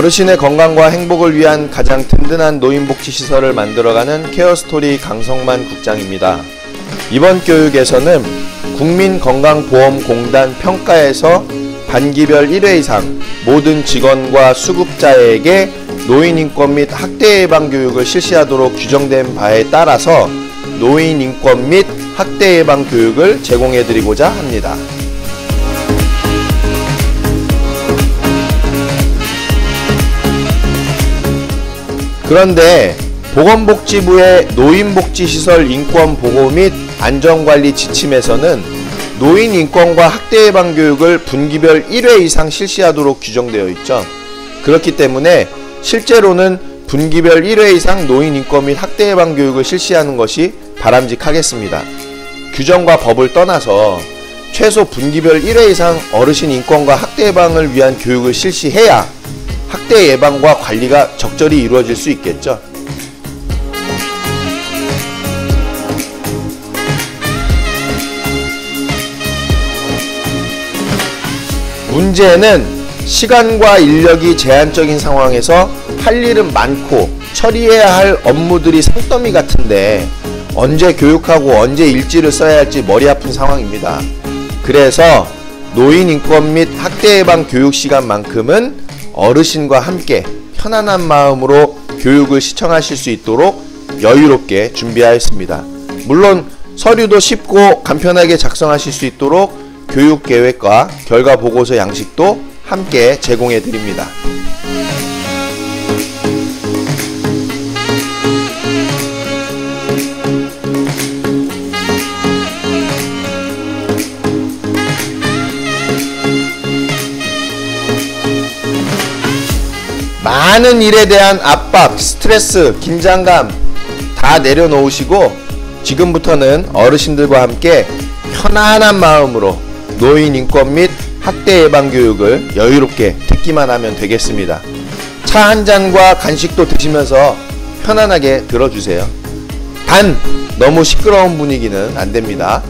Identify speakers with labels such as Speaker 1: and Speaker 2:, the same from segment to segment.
Speaker 1: 어르신의 건강과 행복을 위한 가장 든든한 노인복지시설을 만들어가는 케어스토리 강성만 국장입니다. 이번 교육에서는 국민건강보험공단 평가에서 반기별 1회 이상 모든 직원과 수급자에게 노인인권 및 학대 예방 교육을 실시하도록 규정된 바에 따라서 노인인권 및 학대 예방 교육을 제공해드리고자 합니다. 그런데 보건복지부의 노인복지시설 인권보호 및 안전관리 지침에서는 노인인권과 학대 예방 교육을 분기별 1회 이상 실시하도록 규정되어 있죠. 그렇기 때문에 실제로는 분기별 1회 이상 노인인권 및 학대 예방 교육을 실시하는 것이 바람직하겠습니다. 규정과 법을 떠나서 최소 분기별 1회 이상 어르신 인권과 학대 예방을 위한 교육을 실시해야 학대 예방과 관리가 적절히 이루어질 수 있겠죠. 문제는 시간과 인력이 제한적인 상황에서 할 일은 많고 처리해야 할 업무들이 산더미 같은데 언제 교육하고 언제 일지를 써야 할지 머리 아픈 상황입니다. 그래서 노인인권 및 학대 예방 교육 시간만큼은 어르신과 함께 편안한 마음으로 교육을 시청하실 수 있도록 여유롭게 준비하였습니다. 물론 서류도 쉽고 간편하게 작성하실 수 있도록 교육계획과 결과보고서 양식도 함께 제공해 드립니다. 많은 일에 대한 압박, 스트레스, 긴장감 다 내려놓으시고 지금부터는 어르신들과 함께 편안한 마음으로 노인인권 및 학대 예방 교육을 여유롭게 듣기만 하면 되겠습니다. 차 한 잔과 간식도 드시면서 편안하게 들어주세요. 단 너무 시끄러운 분위기는 안 됩니다.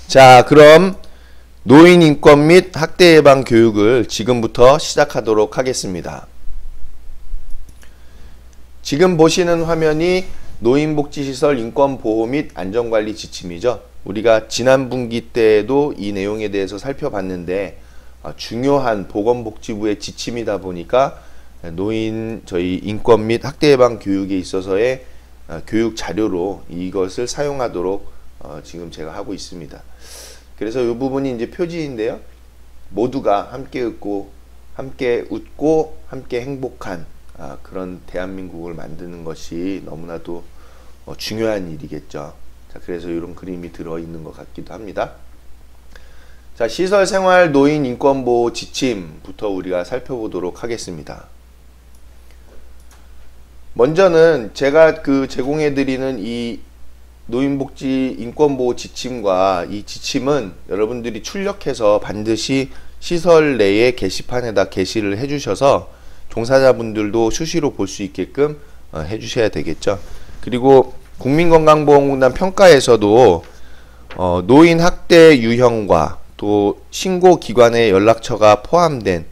Speaker 1: 자, 그럼 노인인권 및 학대 예방 교육을 지금부터 시작하도록 하겠습니다. 지금 보시는 화면이 노인복지시설 인권보호 및 안전관리 지침이죠. 우리가 지난 분기 때에도 이 내용에 대해서 살펴봤는데 중요한 보건복지부의 지침이다 보니까 저희 인권 및 학대 예방 교육에 있어서의 교육 자료로 이것을 사용하도록 지금 제가 하고 있습니다. 그래서 이 부분이 이제 표지인데요. 모두가 함께 웃고 함께 행복한 그런 대한민국을 만드는 것이 너무나도 중요한 일이겠죠. 자, 그래서 이런 그림이 들어있는 것 같기도 합니다. 자, 시설생활 노인 인권보호 지침부터 우리가 살펴보도록 하겠습니다. 먼저는 제가 제공해드리는 이 노인복지 인권보호 지침과 이 지침은 여러분들이 출력해서 반드시 시설 내에 게시판에다 게시를 해주셔서 종사자분들도 수시로 볼 수 있게끔 해주셔야 되겠죠. 그리고 국민건강보험공단 평가에서도 노인 학대 유형과 또 신고기관의 연락처가 포함된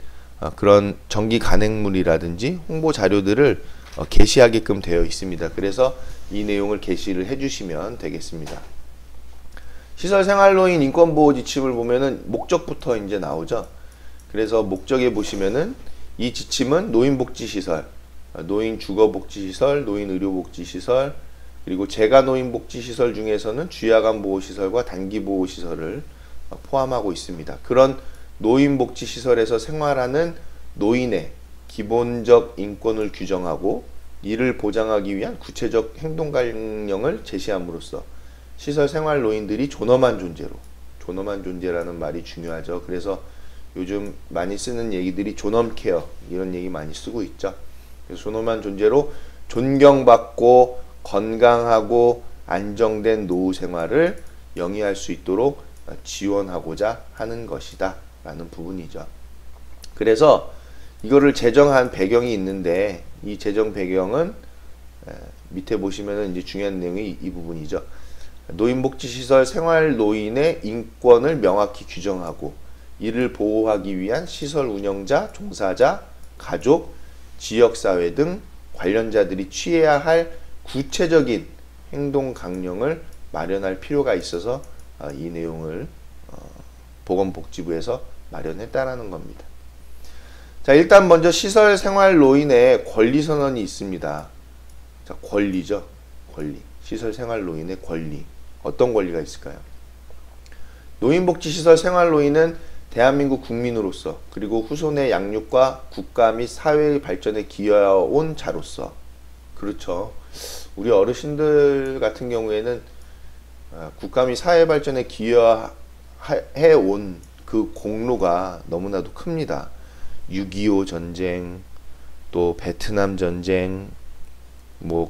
Speaker 1: 그런 정기 간행물이라든지 홍보 자료들을 게시하게끔 되어 있습니다. 그래서 이 내용을 게시를 해주시면 되겠습니다. 시설생활노인 인권보호 지침을 보면은 목적부터 이제 나오죠. 그래서 목적에 보시면은 이 지침은 노인복지시설, 노인주거복지시설, 노인의료복지시설, 그리고 재가노인복지시설 중에서는 주야간보호시설과 단기보호시설을 포함하고 있습니다. 그런 노인복지시설에서 생활하는 노인의 기본적 인권을 규정하고 이를 보장하기 위한 구체적 행동관령을 제시함으로써 시설생활 노인들이 존엄한 존재라는 말이 중요하죠. 그래서 요즘 많이 쓰는 얘기들이 존엄케어 이런 얘기 많이 쓰고 있죠. 그래서 존엄한 존재로 존경받고 건강하고 안정된 노후 생활을 영위할 수 있도록 지원하고자 하는 것이다 라는 부분이죠. 그래서 이거를 제정한 배경이 있는데 이 제정 배경은 밑에 보시면은 이제 중요한 내용이 이 부분이죠. 노인복지시설 생활노인의 인권을 명확히 규정하고 이를 보호하기 위한 시설 운영자, 종사자, 가족, 지역사회 등 관련자들이 취해야 할 구체적인 행동 강령을 마련할 필요가 있어서 이 내용을 보건복지부에서 마련했다라는 겁니다. 자, 일단 먼저 시설 생활노인의 권리선언이 있습니다. 자, 권리죠. 권리. 시설 생활노인의 권리. 어떤 권리가 있을까요? 노인복지시설 생활노인은 대한민국 국민으로서 그리고 후손의 양육과 국가 및 사회의 발전에 기여해온 자로서, 그렇죠. 우리 어르신들 같은 경우에는 국가 및 사회 발전에 기여해온 그 공로가 너무나도 큽니다. 6.25 전쟁, 또 베트남 전쟁,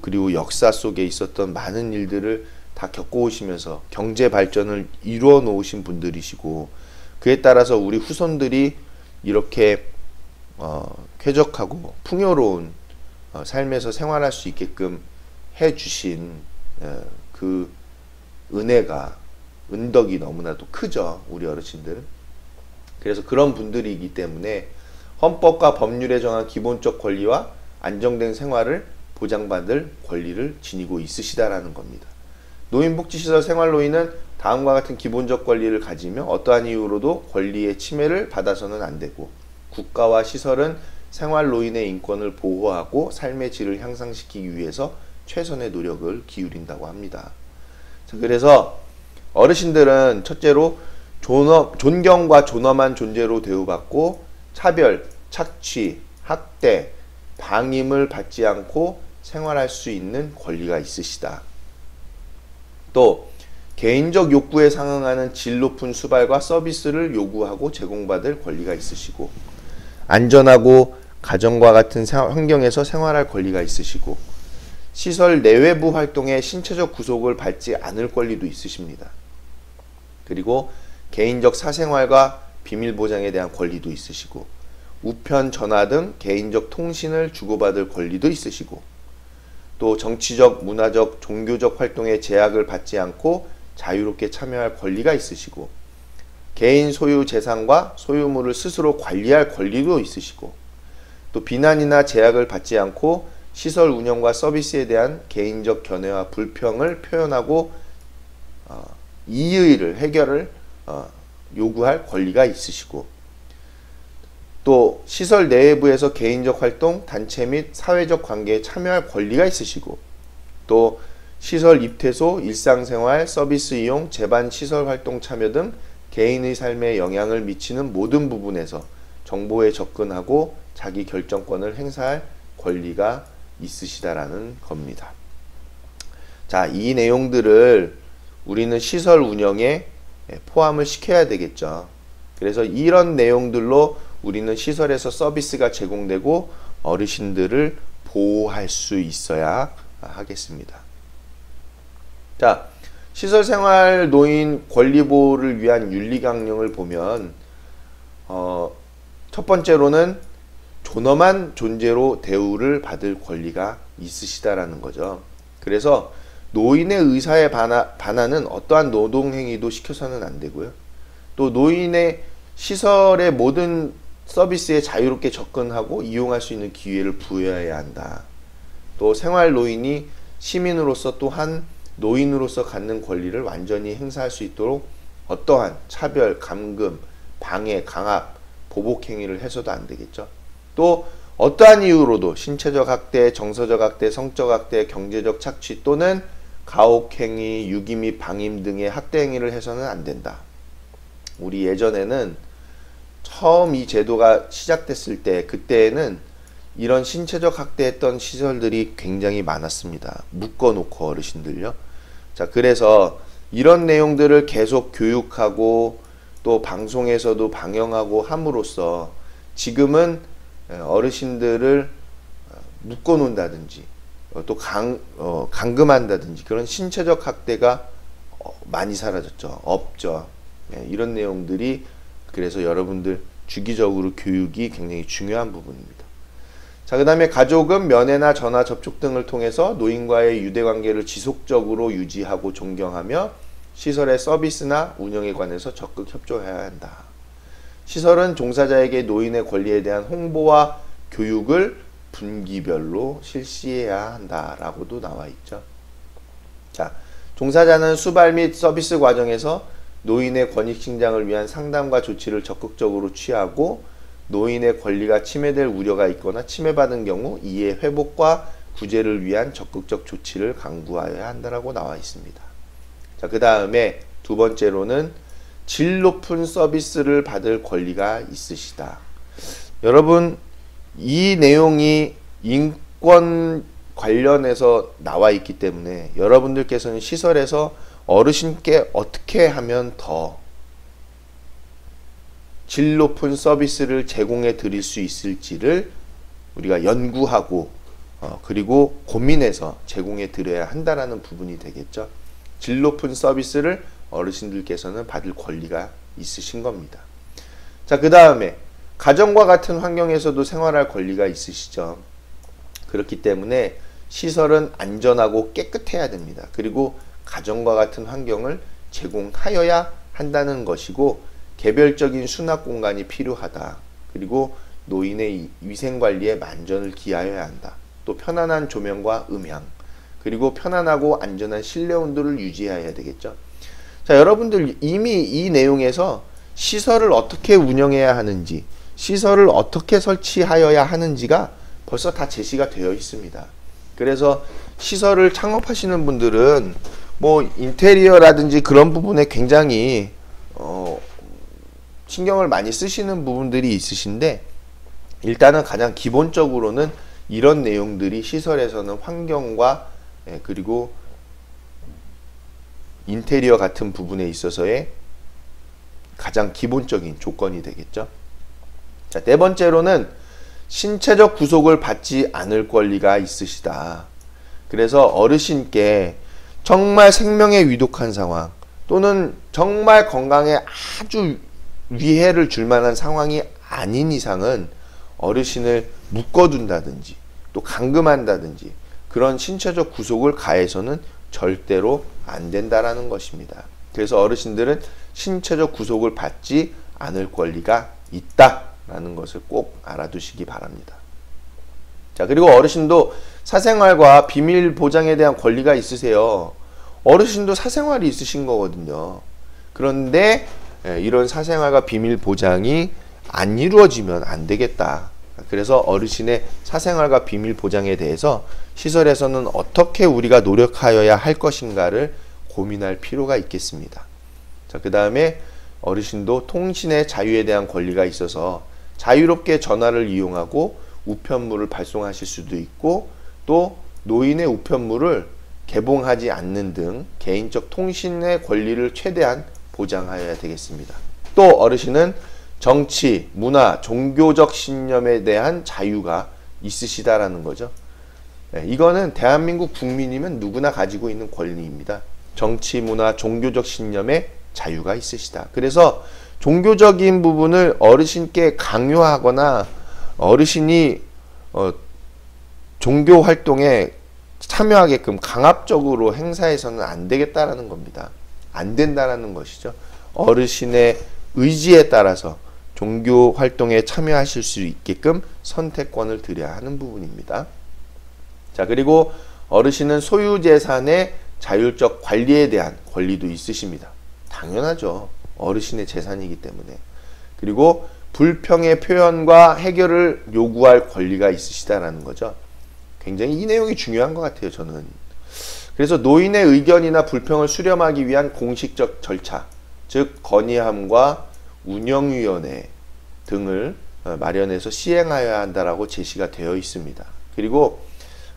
Speaker 1: 그리고 역사 속에 있었던 많은 일들을 다 겪어오시면서 경제 발전을 이루어 놓으신 분들이시고, 그에 따라서 우리 후손들이 이렇게 쾌적하고 풍요로운 삶에서 생활할 수 있게끔 해주신 그 은덕이 너무나도 크죠, 우리 어르신들은. 그래서 그런 분들이기 때문에 헌법과 법률에 정한 기본적 권리와 안정된 생활을 보장받을 권리를 지니고 있으시다라는 겁니다. 노인복지시설 생활노인은 다음과 같은 기본적 권리를 가지며 어떠한 이유로도 권리의 침해를 받아서는 안 되고, 국가와 시설은 생활노인의 인권을 보호하고 삶의 질을 향상시키기 위해서 최선의 노력을 기울인다고 합니다. 자, 그래서 어르신들은 첫째로 존경과 존엄한 존재로 대우받고 차별, 착취, 학대, 방임을 받지 않고 생활할 수 있는 권리가 있으시다. 또 개인적 욕구에 상응하는 질 높은 수발과 서비스를 요구하고 제공받을 권리가 있으시고, 안전하고 가정과 같은 환경에서 생활할 권리가 있으시고, 시설 내외부 활동에 신체적 구속을 받지 않을 권리도 있으십니다. 그리고 개인적 사생활과 비밀 보장에 대한 권리도 있으시고, 우편 전화 등 개인적 통신을 주고받을 권리도 있으시고, 또 정치적, 문화적, 종교적 활동에 제약을 받지 않고 자유롭게 참여할 권리가 있으시고, 개인 소유 재산과 소유물을 스스로 관리할 권리도 있으시고, 또 비난이나 제약을 받지 않고 시설 운영과 서비스에 대한 개인적 견해와 불평을 표현하고 이의를 해결을 요구할 권리가 있으시고, 또 시설 내부에서 개인적 활동, 단체 및 사회적 관계에 참여할 권리가 있으시고, 또 시설 입퇴소, 일상생활, 서비스 이용, 재반 시설 활동 참여 등 개인의 삶에 영향을 미치는 모든 부분에서 정보에 접근하고 자기 결정권을 행사할 권리가 있으시다라는 겁니다. 자, 이 내용들을 우리는 시설 운영에 포함을 시켜야 되겠죠. 그래서 이런 내용들로 우리는 시설에서 서비스가 제공되고 어르신들을 보호할 수 있어야 하겠습니다. 자, 시설생활 노인 권리보호를 위한 윤리강령을 보면 첫 번째로는 존엄한 존재로 대우를 받을 권리가 있으시다라는 거죠. 그래서 노인의 의사에 반하는 어떠한 노동행위도 시켜서는 안 되고요. 또 노인의 시설의 모든 서비스에 자유롭게 접근하고 이용할 수 있는 기회를 부여해야 한다. 또 생활노인이 시민으로서 또한 노인으로서 갖는 권리를 완전히 행사할 수 있도록 어떠한 차별, 감금, 방해, 강압, 보복 행위를 해서도 안 되겠죠. 또 어떠한 이유로도 신체적 학대, 정서적 학대, 성적 학대, 경제적 착취 또는 가혹행위, 유기 및 방임 등의 학대 행위를 해서는 안 된다. 우리 예전에는 처음 이 제도가 시작됐을 때, 그때에는 이런 신체적 학대했던 시설들이 굉장히 많았습니다. 묶어놓고 어르신들요. 자, 그래서 이런 내용들을 계속 교육하고 또 방송에서도 방영하고 함으로써 지금은 어르신들을 묶어놓는다든지 또 감금한다든지 그런 신체적 학대가 많이 사라졌죠. 없죠. 이런 내용들이, 그래서 여러분들 주기적으로 교육이 굉장히 중요한 부분입니다. 자, 그 다음에 가족은 면회나 전화 접촉 등을 통해서 노인과의 유대관계를 지속적으로 유지하고 존경하며 시설의 서비스나 운영에 관해서 적극 협조해야 한다. 시설은 종사자에게 노인의 권리에 대한 홍보와 교육을 분기별로 실시해야 한다라고도 나와 있죠. 자, 종사자는 수발 및 서비스 과정에서 노인의 권익 신장을 위한 상담과 조치를 적극적으로 취하고 노인의 권리가 침해될 우려가 있거나 침해받은 경우 이의 회복과 구제를 위한 적극적 조치를 강구하여야 한다라고 나와 있습니다. 자, 그 다음에 두 번째로는 질 높은 서비스를 받을 권리가 있으시다. 여러분, 이 내용이 인권 관련해서 나와 있기 때문에 여러분들께서는 시설에서 어르신께 어떻게 하면 더 질 높은 서비스를 제공해 드릴 수 있을지를 우리가 연구하고 그리고 고민해서 제공해 드려야 한다라는 부분이 되겠죠. 질 높은 서비스를 어르신들께서는 받을 권리가 있으신 겁니다. 자, 그 다음에 가정과 같은 환경에서도 생활할 권리가 있으시죠. 그렇기 때문에 시설은 안전하고 깨끗해야 됩니다. 그리고 가정과 같은 환경을 제공하여야 한다는 것이고 개별적인 수납 공간이 필요하다. 그리고 노인의 위생관리에 만전을 기하여야 한다. 또 편안한 조명과 음향, 그리고 편안하고 안전한 실내 온도를 유지해야 되겠죠. 자, 여러분들 이미 이 내용에서 시설을 어떻게 운영해야 하는지, 시설을 어떻게 설치하여야 하는지가 벌써 다 제시가 되어 있습니다. 그래서 시설을 창업하시는 분들은 뭐 인테리어라든지 그런 부분에 굉장히 신경을 많이 쓰시는 부분들이 있으신데, 일단은 가장 기본적으로는 이런 내용들이 시설에서는 환경과 그리고 인테리어 같은 부분에 있어서의 가장 기본적인 조건이 되겠죠. 자, 네 번째로는 신체적 구속을 받지 않을 권리가 있으시다. 그래서 어르신께 정말 생명에 위독한 상황 또는 정말 건강에 아주 위해를 줄 만한 상황이 아닌 이상은 어르신을 묶어둔다든지 또 감금한다든지 그런 신체적 구속을 가해서는 절대로 안 된다라는 것입니다. 그래서 어르신들은 신체적 구속을 받지 않을 권리가 있다라는 것을 꼭 알아두시기 바랍니다. 자, 그리고 어르신도 사생활과 비밀 보장에 대한 권리가 있으세요. 어르신도 사생활이 있으신 거거든요. 그런데 이런 사생활과 비밀 보장이 안 이루어지면 안 되겠다. 그래서 어르신의 사생활과 비밀 보장에 대해서 시설에서는 어떻게 우리가 노력하여야 할 것인가를 고민할 필요가 있겠습니다. 자, 그 다음에 어르신도 통신의 자유에 대한 권리가 있어서 자유롭게 전화를 이용하고 우편물을 발송하실 수도 있고, 또 노인의 우편물을 개봉하지 않는 등 개인적 통신의 권리를 최대한 보장하여야 되겠습니다. 또 어르신은 정치, 문화, 종교적 신념에 대한 자유가 있으시다라는 거죠. 이거는 대한민국 국민이면 누구나 가지고 있는 권리입니다. 정치, 문화, 종교적 신념에 자유가 있으시다. 그래서 종교적인 부분을 어르신께 강요하거나 어르신이 종교 활동에 참여하게끔 강압적으로 행사해서는 안 되겠다라는 겁니다. 안 된다라는 것이죠. 어르신의 의지에 따라서 종교 활동에 참여하실 수 있게끔 선택권을 드려야 하는 부분입니다. 자, 그리고 어르신은 소유재산의 자율적 관리에 대한 권리도 있으십니다. 당연하죠. 어르신의 재산이기 때문에. 그리고 불평의 표현과 해결을 요구할 권리가 있으시다라는 거죠. 굉장히 이 내용이 중요한 것 같아요, 저는. 그래서 노인의 의견이나 불평을 수렴하기 위한 공식적 절차, 즉 건의함과 운영위원회 등을 마련해서 시행하여야 한다라고 제시가 되어 있습니다. 그리고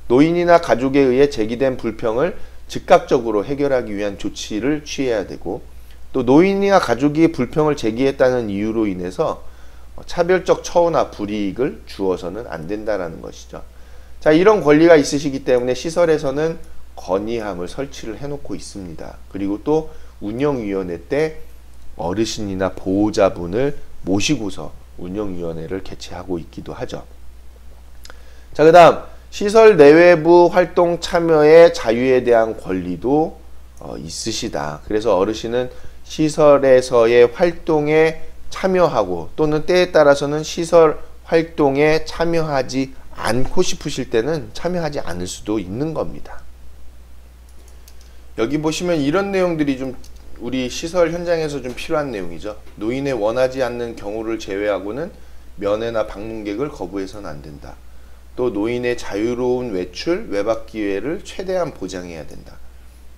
Speaker 1: 노인이나 가족에 의해 제기된 불평을 즉각적으로 해결하기 위한 조치를 취해야 되고, 또 노인이나 가족이 불평을 제기했다는 이유로 인해서 차별적 처우나 불이익을 주어서는 안 된다라는 것이죠. 자, 이런 권리가 있으시기 때문에 시설에서는 건의함을 설치를 해놓고 있습니다. 그리고 또 운영위원회 때 어르신이나 보호자분을 모시고서 운영위원회를 개최하고 있기도 하죠. 자, 그 다음 시설 내외부 활동 참여의 자유에 대한 권리도 있으시다. 그래서 어르신은 시설에서의 활동에 참여하고 또는 때에 따라서는 시설 활동에 참여하지 않고 싶으실 때는 참여하지 않을 수도 있는 겁니다. 여기 보시면 이런 내용들이 좀 우리 시설 현장에서 좀 필요한 내용이죠. 노인의 원하지 않는 경우를 제외하고는 면회나 방문객을 거부해서는 안 된다. 또 노인의 자유로운 외출, 외박 기회를 최대한 보장해야 된다.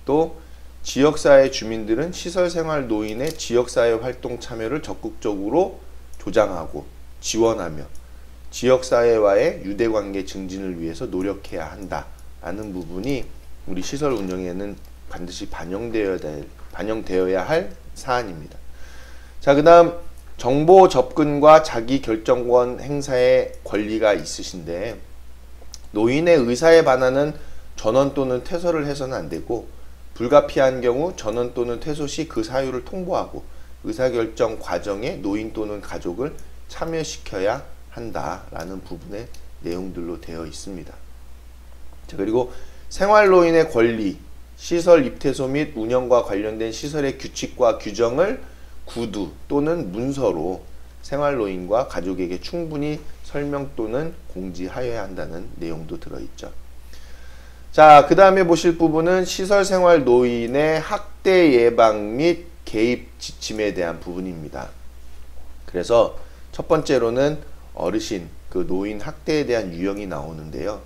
Speaker 1: 또 지역사회 주민들은 시설생활 노인의 지역사회 활동 참여를 적극적으로 조장하고 지원하며 지역사회와의 유대관계 증진을 위해서 노력해야 한다라는 부분이 우리 시설 운영에는 반드시 반영되어야 할 사안입니다. 자, 그 다음 정보 접근과 자기 결정권 행사의 권리가 있으신데 노인의 의사에 반하는 전원 또는 퇴소를 해서는 안 되고 불가피한 경우 전원 또는 퇴소 시 그 사유를 통보하고 의사결정 과정에 노인 또는 가족을 참여시켜야 한다라는 부분의 내용들로 되어 있습니다. 자, 그리고 생활노인의 권리, 시설 입퇴소 및 운영과 관련된 시설의 규칙과 규정을 구두 또는 문서로 생활노인과 가족에게 충분히 설명 또는 공지하여야 한다는 내용도 들어있죠. 자, 그 다음에 보실 부분은 시설생활 노인의 학대 예방 및 개입 지침에 대한 부분입니다. 그래서 첫 번째로는 어르신, 그 노인 학대에 대한 유형이 나오는데요.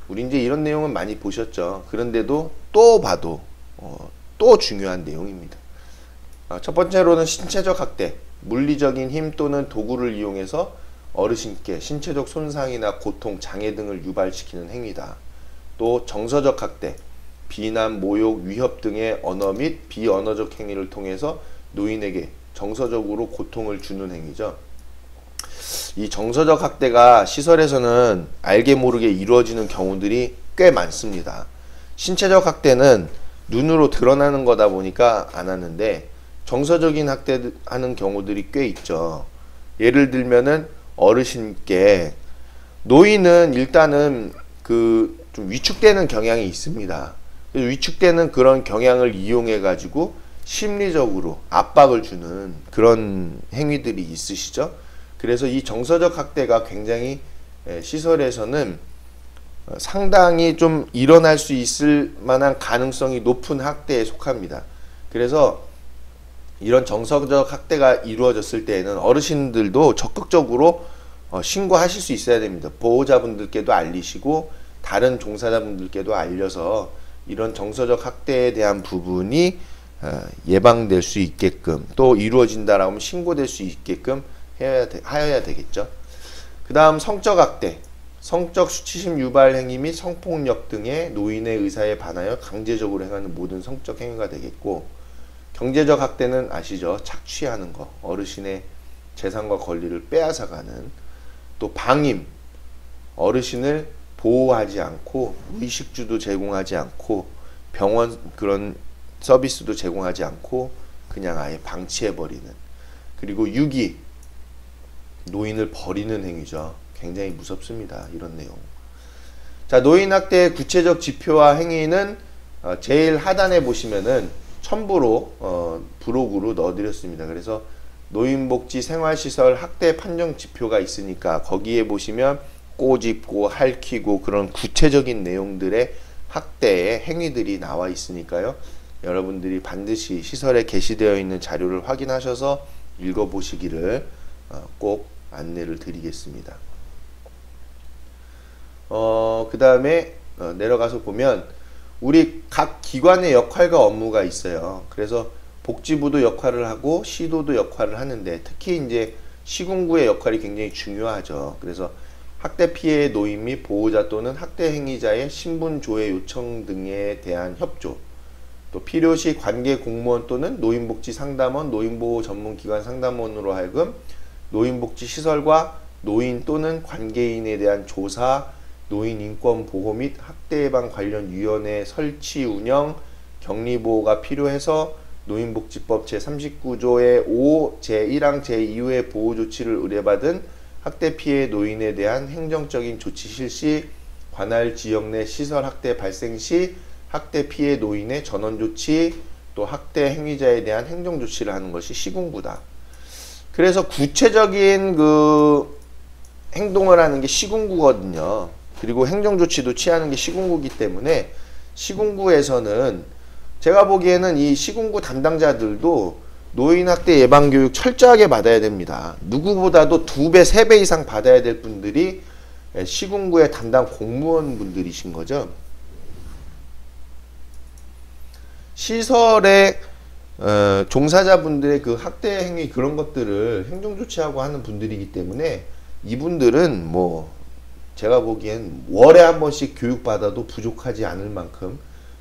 Speaker 1: 우리 이제 이런 내용은 많이 보셨죠. 그런데도 또 봐도 또 중요한 내용입니다. 첫 번째로는 신체적 학대, 물리적인 힘 또는 도구를 이용해서 어르신께 신체적 손상이나 고통, 장애 등을 유발시키는 행위다. 또 정서적 학대, 비난, 모욕, 위협 등의 언어 및 비언어적 행위를 통해서 노인에게 정서적으로 고통을 주는 행위죠. 이 정서적 학대가 시설에서는 알게 모르게 이루어지는 경우들이 꽤 많습니다. 신체적 학대는 눈으로 드러나는 거다 보니까 안 하는데 정서적인 학대하는 경우들이 꽤 있죠. 예를 들면은 어르신께 노인은 일단은 좀 위축되는 경향이 있습니다. 위축되는 그런 경향을 이용해 가지고 심리적으로 압박을 주는 그런 행위들이 있으시죠. 그래서 이 정서적 학대가 굉장히 시설에서는 상당히 좀 일어날 수 있을 만한 가능성이 높은 학대에 속합니다. 그래서 이런 정서적 학대가 이루어졌을 때에는 어르신들도 적극적으로 신고하실 수 있어야 됩니다. 보호자분들께도 알리시고 다른 종사자분들께도 알려서 이런 정서적 학대에 대한 부분이 예방될 수 있게끔 또 이루어진다라고 하면 신고될 수 있게끔 하여야 되겠죠. 그 다음 성적 학대, 성적 수치심 유발 행위 및 성폭력 등의 노인의 의사에 반하여 강제적으로 행하는 모든 성적 행위가 되겠고, 경제적 학대는 아시죠? 착취하는 거, 어르신의 재산과 권리를 빼앗아가는, 또 방임, 어르신을 보호하지 않고 의식주도 제공하지 않고 병원 그런 서비스도 제공하지 않고 그냥 아예 방치해버리는, 그리고 유기, 노인을 버리는 행위죠. 굉장히 무섭습니다. 이런 내용. 자, 노인학대의 구체적 지표와 행위는 제일 하단에 보시면은 첨부로 부록으로 넣어드렸습니다. 그래서 노인복지 생활시설 학대 판정 지표가 있으니까 거기에 보시면 꼬집고 핥히고 그런 구체적인 내용들의 학대의 행위들이 나와 있으니까요. 여러분들이 반드시 시설에 게시되어 있는 자료를 확인하셔서 읽어보시기를 꼭 안내를 드리겠습니다. 그 다음에 내려가서 보면 우리 각 기관의 역할과 업무가 있어요. 그래서 복지부도 역할을 하고 시도도 역할을 하는데 특히 이제 시군구의 역할이 굉장히 중요하죠. 그래서 학대 피해의 노인 및 보호자 또는 학대 행위자의 신분 조회 요청 등에 대한 협조, 또 필요시 관계 공무원 또는 노인복지 상담원, 노인보호 전문기관 상담원으로 하여금 노인복지시설과 노인 또는 관계인에 대한 조사, 노인인권보호 및 학대예방 관련 위원회 설치 운영, 격리보호가 필요해서 노인복지법 제39조의 5, 제1항 제2호의 보호조치를 의뢰받은 학대 피해 노인에 대한 행정적인 조치 실시, 관할 지역 내 시설 학대 발생 시 학대 피해 노인의 전원 조치, 또 학대 행위자에 대한 행정 조치를 하는 것이 시군구다. 그래서 구체적인 그 행동을 하는 게 시군구거든요. 그리고 행정 조치도 취하는 게 시군구이기 때문에 시군구에서는 제가 보기에는 이 시군구 담당자들도 노인 학대 예방 교육 철저하게 받아야 됩니다. 누구보다도 2배, 3배 이상 받아야 될 분들이 시군구의 담당 공무원 분들이신 거죠. 시설의 종사자분들의 그 학대 행위 그런 것들을 행정 조치하고 하는 분들이기 때문에 이분들은 뭐 제가 보기엔 월에 한 번씩 교육받아도 부족하지 않을 만큼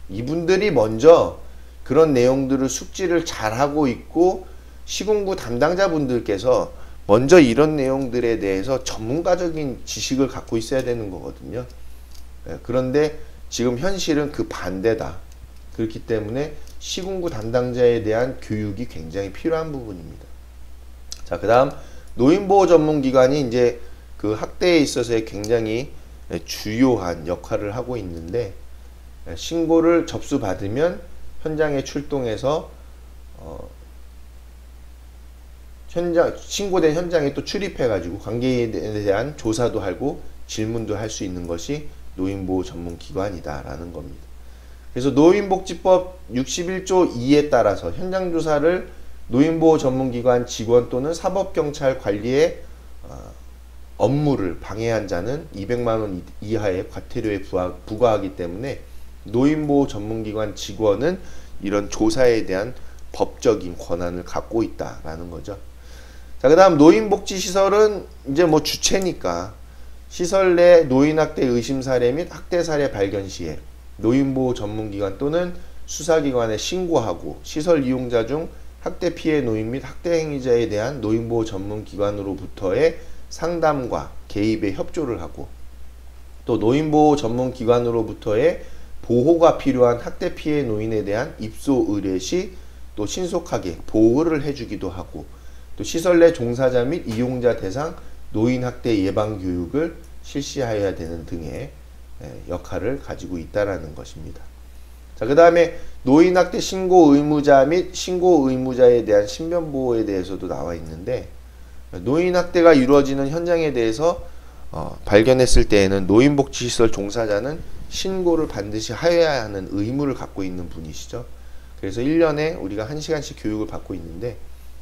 Speaker 1: 이분들이 먼저 그런 내용들을 숙지를 잘하고 있고 시군구 담당자분들께서 먼저 이런 내용들에 대해서 전문가적인 지식을 갖고 있어야 되는 거거든요. 그런데 지금 현실은 그 반대다. 그렇기 때문에 시군구 담당자에 대한 교육이 굉장히 필요한 부분입니다. 자, 그 다음 노인보호 전문기관이 이제 그 학대에 있어서의 굉장히 주요한 역할을 하고 있는데 신고를 접수받으면 현장에 출동해서 신고된 현장에 또 출입해가지고 관계에 대한 조사도 하고 질문도 할 수 있는 것이 노인보호 전문기관이다라는 겁니다. 그래서 노인복지법 61조 2에 따라서 현장조사를 노인보호 전문기관 직원 또는 사법경찰 관리의 업무를 방해한 자는 200만원 이하의 과태료에 부과하기 때문에 노인보호 전문기관 직원은 이런 조사에 대한 법적인 권한을 갖고 있다라는 거죠. 자, 그 다음 노인복지시설은 이제 뭐 주체니까 시설 내 노인학대 의심 사례 및 학대 사례 발견 시에 노인보호 전문기관 또는 수사기관에 신고하고 시설 이용자 중 학대 피해 노인 및 학대 행위자에 대한 노인보호 전문기관으로부터의 상담과 개입에 협조를 하고 또 노인보호 전문기관으로부터의 보호가 필요한 학대 피해 노인에 대한 입소 의뢰 시 또 신속하게 보호를 해주기도 하고 또 시설 내 종사자 및 이용자 대상 노인 학대 예방 교육을 실시하여야 되는 등의 역할을 가지고 있다라는 것입니다. 자, 그 다음에 노인 학대 신고 의무자 및 신고 의무자에 대한 신변 보호에 대해서도 나와 있는데 노인 학대가 이루어지는 현장에 대해서 발견했을 때에는 노인복지시설 종사자는 신고를 반드시 하여야 하는 의무를 갖고 있는 분이시죠. 그래서 1년에 우리가 1시간씩 교육을 받고 있는데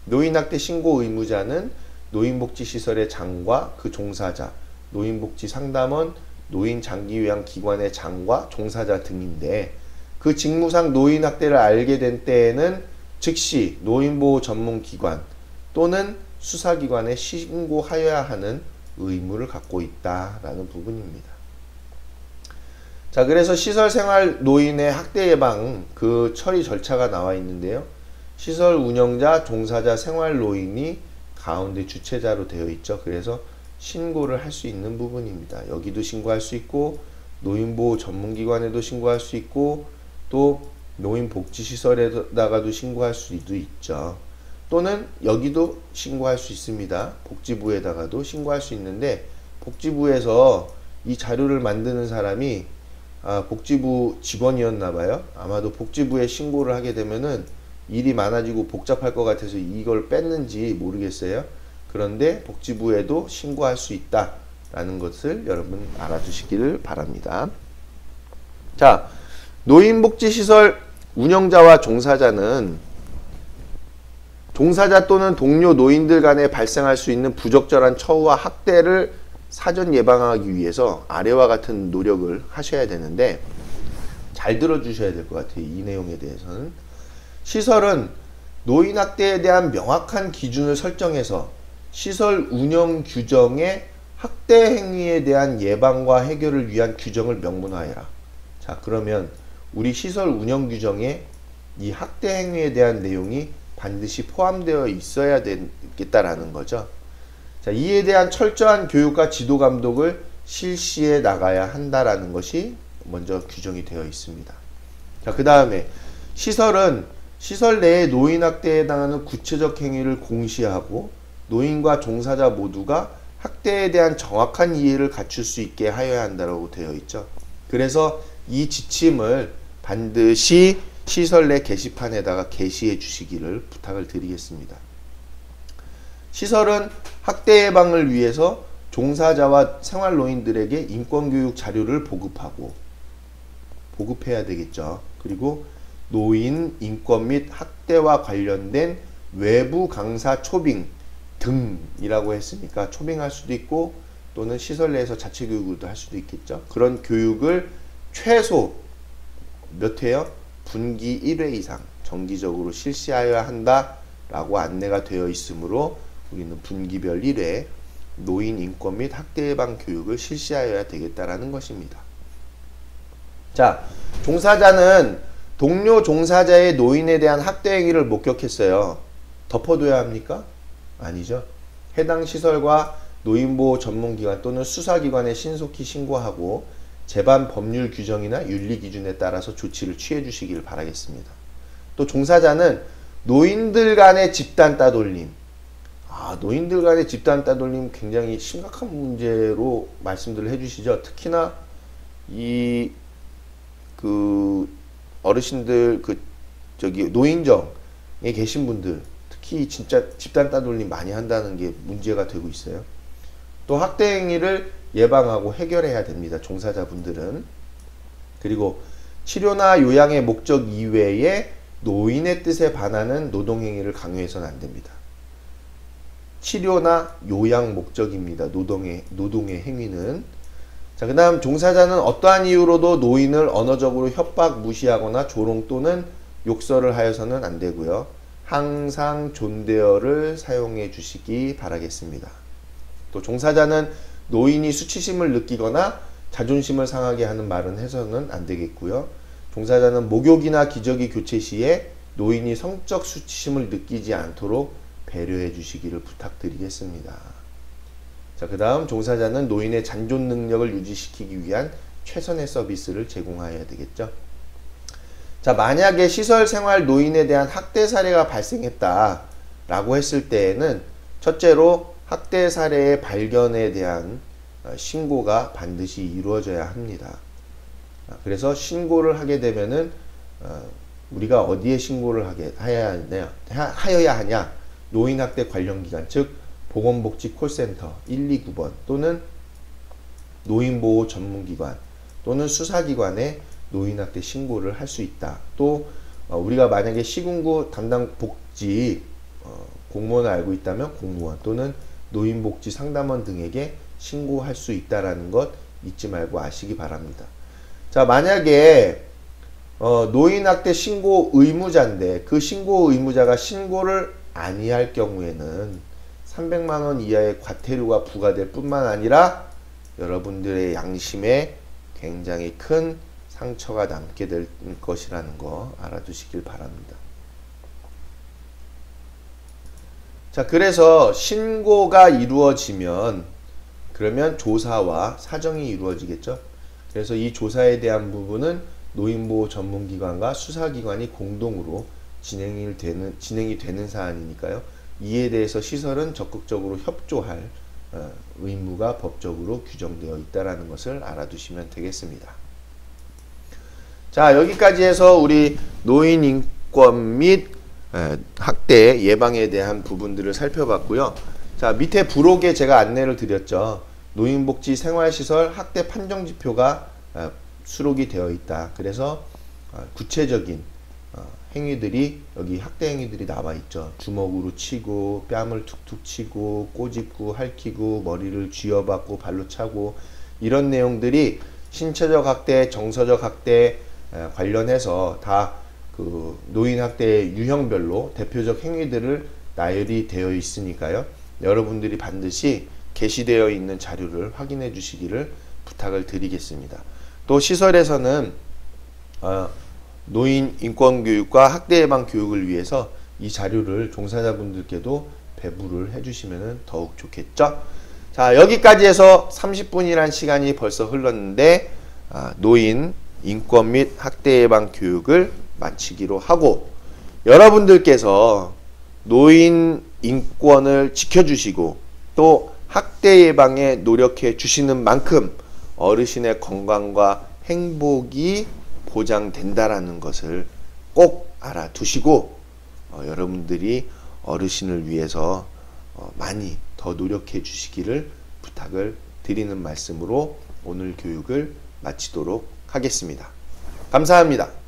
Speaker 1: 노인학대 신고 의무자는 노인복지시설의 장과 그 종사자, 노인복지상담원, 노인장기요양기관의 장과 종사자 등인데 그 직무상 노인학대를 알게 된 때에는 즉시 노인보호 전문기관 또는 수사기관에 신고하여야 하는 의무를 갖고 있다라는 부분입니다. 자, 그래서 시설생활 노인의 학대 예방 그 처리 절차가 나와 있는데요. 시설 운영자, 종사자, 생활 노인이 가운데 주체자로 되어 있죠. 그래서 신고를 할 수 있는 부분입니다. 여기도 신고할 수 있고 노인보호 전문기관에도 신고할 수 있고 또 노인복지시설에다가도 신고할 수도 있죠. 또는 여기도 신고할 수 있습니다. 복지부에다가도 신고할 수 있는데 복지부에서 이 자료를 만드는 사람이 복지부 직원이었나봐요. 아마도 복지부에 신고를 하게 되면은 일이 많아지고 복잡할 것 같아서 이걸 뺐는지 모르겠어요. 그런데 복지부에도 신고할 수 있다라는 것을 여러분 알아두시기를 바랍니다. 자, 노인복지시설 운영자와 종사자는 종사자 또는 동료 노인들 간에 발생할 수 있는 부적절한 처우와 학대를 사전 예방하기 위해서 아래와 같은 노력을 하셔야 되는데 잘 들어주셔야 될 것 같아요. 이 내용에 대해서는 시설은 노인학대에 대한 명확한 기준을 설정해서 시설 운영 규정에 학대 행위에 대한 예방과 해결을 위한 규정을 명문화해라. 자, 그러면 우리 시설 운영 규정에 이 학대 행위에 대한 내용이 반드시 포함되어 있어야 되겠다라는 거죠. 자, 이에 대한 철저한 교육과 지도 감독을 실시해 나가야 한다라는 것이 먼저 규정이 되어 있습니다. 자, 그 다음에 시설은 시설 내에 노인학대에 해당하는 구체적 행위를 공시하고 노인과 종사자 모두가 학대에 대한 정확한 이해를 갖출 수 있게 하여야 한다고 되어 있죠. 그래서 이 지침을 반드시 시설 내 게시판에다가 게시해 주시기를 부탁을 드리겠습니다. 시설은 학대 예방을 위해서 종사자와 생활노인들에게 인권교육 자료를 보급해야 되겠죠. 그리고 노인 인권 및 학대와 관련된 외부 강사 초빙 등이라고 했으니까 초빙할 수도 있고 또는 시설 내에서 자체 교육도 할 수도 있겠죠. 그런 교육을 최소 몇 회요? 분기 1회 이상 정기적으로 실시하여야 한다라고 안내가 되어 있으므로 우리는 분기별 1회 노인 인권 및 학대 예방 교육을 실시하여야 되겠다라는 것입니다. 자, 종사자는 동료 종사자의 노인에 대한 학대 행위를 목격했어요. 덮어둬야 합니까? 아니죠. 해당 시설과 노인보호 전문기관 또는 수사기관에 신속히 신고하고 제반 법률 규정이나 윤리 기준에 따라서 조치를 취해 주시길 바라겠습니다. 또 종사자는 노인들 간의 집단 따돌림. 노인들 간의 집단 따돌림 굉장히 심각한 문제로 말씀들을 해주시죠. 특히나 어르신들 노인정에 계신 분들 특히 진짜 집단 따돌림 많이 한다는 게 문제가 되고 있어요. 또 학대 행위를 예방하고 해결해야 됩니다. 종사자분들은. 그리고 치료나 요양의 목적 이외에 노인의 뜻에 반하는 노동행위를 강요해서는 안 됩니다. 치료나 요양 목적입니다. 노동의 행위는. 자, 그 다음 종사자는 어떠한 이유로도 노인을 언어적으로 협박, 무시하거나 조롱 또는 욕설을 하여서는 안 되고요. 항상 존대어를 사용해 주시기 바라겠습니다. 또 종사자는 노인이 수치심을 느끼거나 자존심을 상하게 하는 말은 해서는 안 되겠고요. 종사자는 목욕이나 기저귀 교체 시에 노인이 성적 수치심을 느끼지 않도록 배려해 주시기를 부탁드리겠습니다. 자, 그 다음 종사자는 노인의 잔존 능력을 유지시키기 위한 최선의 서비스를 제공해야 되겠죠. 자, 만약에 시설생활 노인에 대한 학대 사례가 발생했다 라고 했을 때에는 첫째로 학대 사례의 발견에 대한 신고가 반드시 이루어져야 합니다. 그래서 신고를 하게 되면은 우리가 어디에 신고를 하여야 하냐? 노인학대 관련기관, 즉 보건복지 콜센터 129번 또는 노인보호 전문기관 또는 수사기관에 노인학대 신고를 할 수 있다. 또 우리가 만약에 시군구 담당 복지 공무원을 알고 있다면 공무원 또는 노인복지 상담원 등에게 신고할 수 있다라는 것 잊지 말고 아시기 바랍니다. 자, 만약에 노인학대 신고 의무자인데 그 신고 의무자가 신고를 아니할 경우에는 300만원 이하의 과태료가 부과될 뿐만 아니라 여러분들의 양심에 굉장히 큰 상처가 남게 될 것이라는 거 알아두시길 바랍니다. 자, 그래서 신고가 이루어지면 그러면 조사와 사정이 이루어지겠죠. 그래서 이 조사에 대한 부분은 노인보호 전문기관과 수사기관이 공동으로 진행이 되는 사안이니까요. 이에 대해서 시설은 적극적으로 협조할 의무가 법적으로 규정되어 있다는 것을 알아두시면 되겠습니다. 자, 여기까지 해서 우리 노인 인권 및 학대 예방에 대한 부분들을 살펴봤고요. 자, 밑에 부록에 제가 안내를 드렸죠. 노인복지 생활시설 학대 판정지표가 수록이 되어 있다. 그래서 구체적인 행위들이 여기 학대 행위들이 나와 있죠. 주먹으로 치고 뺨을 툭툭 치고 꼬집고 핥히고 머리를 쥐어박고 발로 차고 이런 내용들이 신체적 학대, 정서적 학대 관련해서 다 그 노인 학대의 유형별로 대표적 행위들을 나열이 되어 있으니까요. 여러분들이 반드시 게시되어 있는 자료를 확인해 주시기를 부탁을 드리겠습니다. 또 시설에서는 노인 인권 교육과 학대 예방 교육을 위해서 이 자료를 종사자분들께도 배부를 해주시면 더욱 좋겠죠. 자, 여기까지 해서 30분이란 시간이 벌써 흘렀는데 노인 인권 및 학대 예방 교육을 마치기로 하고 여러분들께서 노인 인권을 지켜주시고 또 학대 예방에 노력해 주시는 만큼 어르신의 건강과 행복이 보장된다라는 것을 꼭 알아두시고 여러분들이 어르신을 위해서 많이 더 노력해 주시기를 부탁을 드리는 말씀으로 오늘 교육을 마치도록 하겠습니다. 감사합니다.